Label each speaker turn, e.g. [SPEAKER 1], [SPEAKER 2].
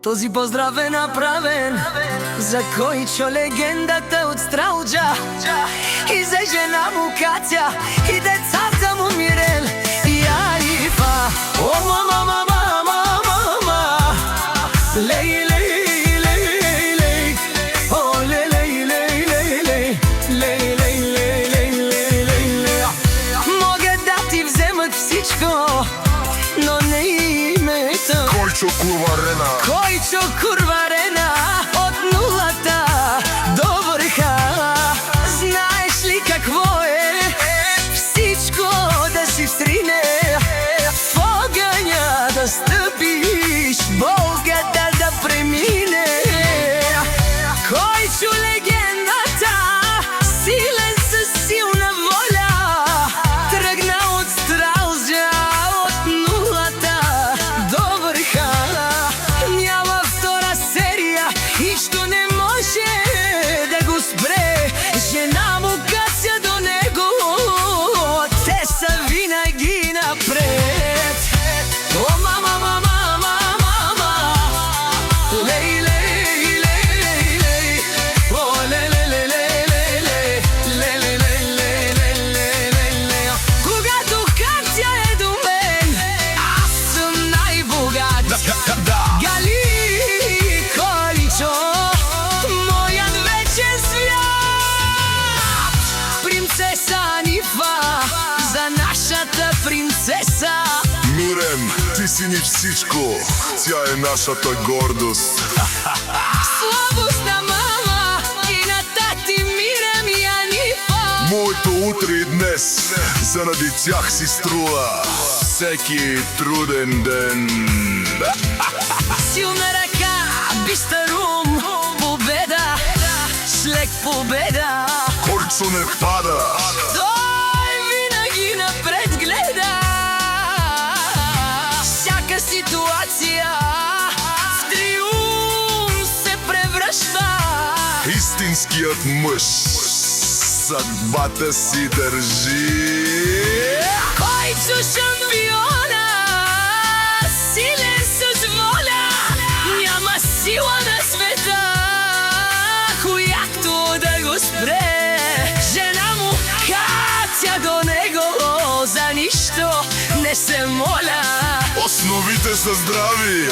[SPEAKER 1] Този поздрав е направен за Койчо, легендата от Стралджа, и за жена му Катя, и децата му Мирел и Арифа. О, мама, мама, мама, мама, лей, лей, лей, лей, о, лей, лей, лей, лей, лей, лей, лей, лей, лей, лей, лей. Могат да ти вземат всичко, но не името.
[SPEAKER 2] Койчо Курварена,
[SPEAKER 1] Койчо Курварена, от нулата до върха. Знаеш ли какво е всичко да си всрине, в огъня да стъпиш, Волгата да премине. Койчо легендата, силен със силна воля, тръгна от Стралджа, от нулата до върха. Няма втора серия, нищо не може да го спре. Жена му Катя до него, те са винаги напред. О, мама, мама, мама, мама, лей, лей, лей, лей, о, лей, лей, лей, лей, лей, лей, лей, лей, лей, лей, лей, лей, лей. Когато Катя е до мен, аз съм най-богат. Гали, Койчо, моят вечен свят. Принцеса Анифа, за нашата принцеса.
[SPEAKER 2] Мирем, ти си ни всичко, тя е нашата гордост.
[SPEAKER 1] Слабост на мама и на тати Мирем и Анифа.
[SPEAKER 2] Моето утре и днес, заради тях си струва всеки труден ден.
[SPEAKER 1] Силна ръка, бистър ум, победа, шлек победа.
[SPEAKER 2] Койчо не пада,
[SPEAKER 1] Той винаги напред гледа. Всяка ситуация в триумф се превръща.
[SPEAKER 2] истинският мъж съдбата си държи.
[SPEAKER 1] Койчо шампиона, силен с воля, няма сила на света, която да го спре. Жена му Катя до него, за нищо не се моля.
[SPEAKER 2] Основите са здрави,